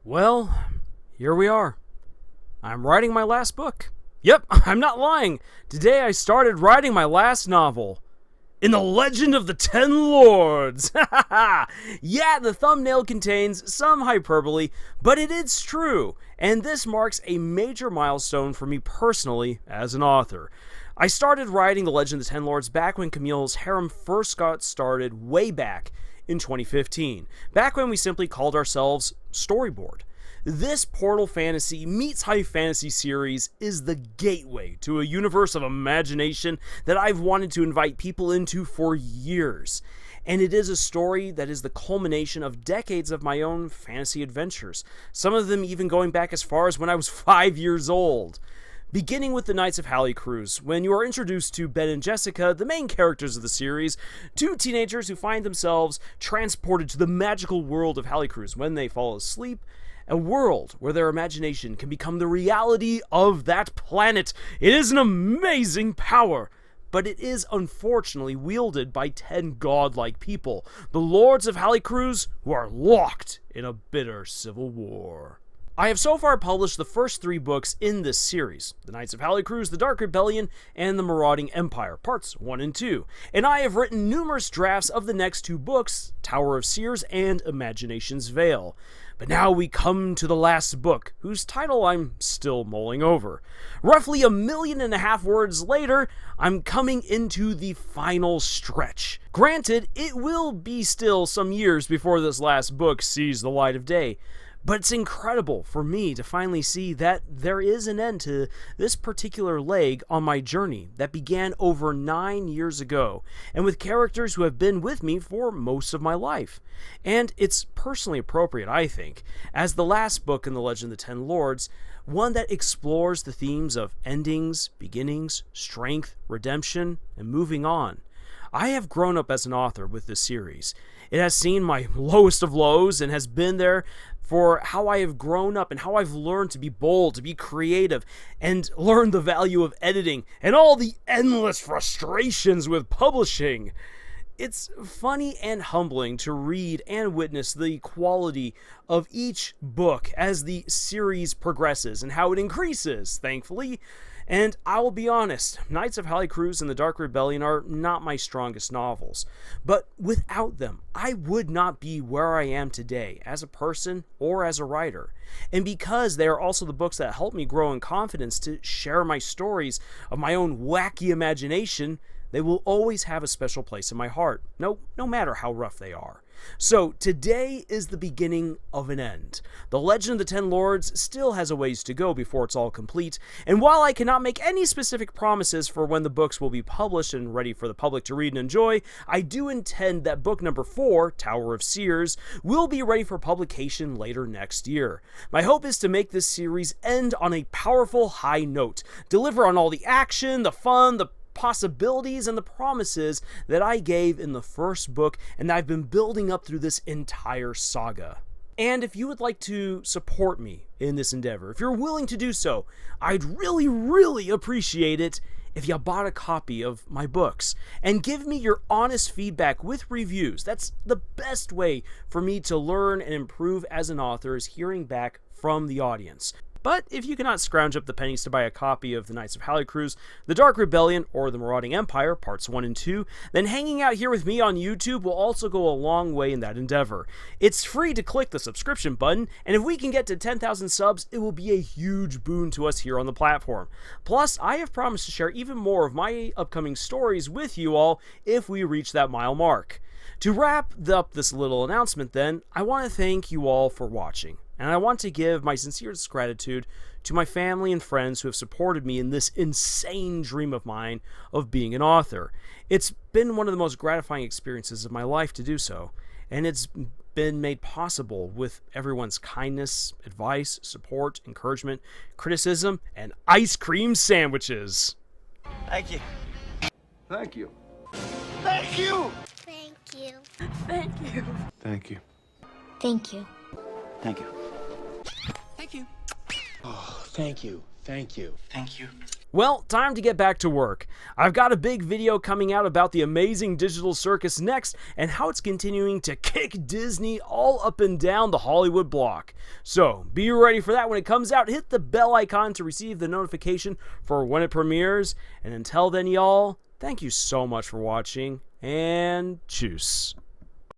Well, here we are. I'm writing my last book. Yep, I'm not lying. Today I started writing my last novel. In the Legend of the Ten Lords! Yeah, the thumbnail contains some hyperbole, but it is true, and this marks a major milestone for me personally as an author. I started writing The Legend of the Ten Lords back when Camille's harem first got started way back in 2015, back when we simply called ourselves Storyboard. This portal fantasy meets high fantasy series is the gateway to a universe of imagination that I've wanted to invite people into for years. And it is a story that is the culmination of decades of my own fantasy adventures, some of them even going back as far as when I was 5 years old. Beginning with the Knights of Cruise, when you are introduced to Ben and Jessica, the main characters of the series, two teenagers who find themselves transported to the magical world of Cruise when they fall asleep, a world where their imagination can become the reality of that planet. It is an amazing power, but it is unfortunately wielded by 10 godlike people, the Lords of Cruise, who are locked in a bitter civil war. I have so far published the first 3 books in this series, The Knights of Cruise, The Dark Rebellion, and The Marauding Empire, parts 1 and 2, and I have written numerous drafts of the next 2 books, Tower of Seers and Imagination's Veil. But now we come to the last book, whose title I'm still mulling over. Roughly 1.5 million words later, I'm coming into the final stretch. Granted, it will be still some years before this last book sees the light of day, but it's incredible for me to finally see that there is an end to this particular leg on my journey that began over 9 years ago, and with characters who have been with me for most of my life. And it's personally appropriate, I think, as the last book in the Legend of the Ten Lords, one that explores the themes of endings, beginnings, strength, redemption, and moving on. I have grown up as an author with this series. It has seen my lowest of lows and has been there for how I have grown up and how I've learned to be bold, to be creative, and learn the value of editing and all the endless frustrations with publishing. It's funny and humbling to read and witness the quality of each book as the series progresses and how it increases, thankfully. And I will be honest, Knights of Cruise and The Dark Rebellion are not my strongest novels, but without them, I would not be where I am today as a person or as a writer. And because they are also the books that helped me grow in confidence to share my stories of my own wacky imagination, they will always have a special place in my heart, no matter how rough they are. So today is the beginning of an end. The Legend of the Ten Lords still has a ways to go before it's all complete, and while I cannot make any specific promises for when the books will be published and ready for the public to read and enjoy, I do intend that book number 4, Tower of Seers, will be ready for publication later next year. My hope is to make this series end on a powerful high note, deliver on all the action, the fun, the possibilities, and the promises that I gave in the first book and I've been building up through this entire saga. And if you would like to support me in this endeavor, if you're willing to do so, I'd really appreciate it if you bought a copy of my books and give me your honest feedback with reviews. That's the best way for me to learn and improve as an author, is hearing back from the audience. But if you cannot scrounge up the pennies to buy a copy of The Knights of Cruise, The Dark Rebellion, or The Marauding Empire, parts 1 and 2, then hanging out here with me on YouTube will also go a long way in that endeavor. It's free to click the subscription button, and if we can get to 10,000 subs, it will be a huge boon to us here on the platform. Plus, I have promised to share even more of my upcoming stories with you all if we reach that mile mark. To wrap up this little announcement then, I want to thank you all for watching. And I want to give my sincerest gratitude to my family and friends who have supported me in this insane dream of mine of being an author. It's been one of the most gratifying experiences of my life to do so, and it's been made possible with everyone's kindness, advice, support, encouragement, criticism, and ice cream sandwiches. Thank you. Thank you. Thank you. Thank you. Thank you. Thank you. Thank you. Thank you. Thank you. Oh, thank you. Thank you. Thank you. Well, time to get back to work. I've got a big video coming out about the amazing digital circus next and how it's continuing to kick Disney all up and down the Hollywood block. So, be ready for that when it comes out. Hit the bell icon to receive the notification for when it premieres. And until then, y'all, thank you so much for watching, and tschüss.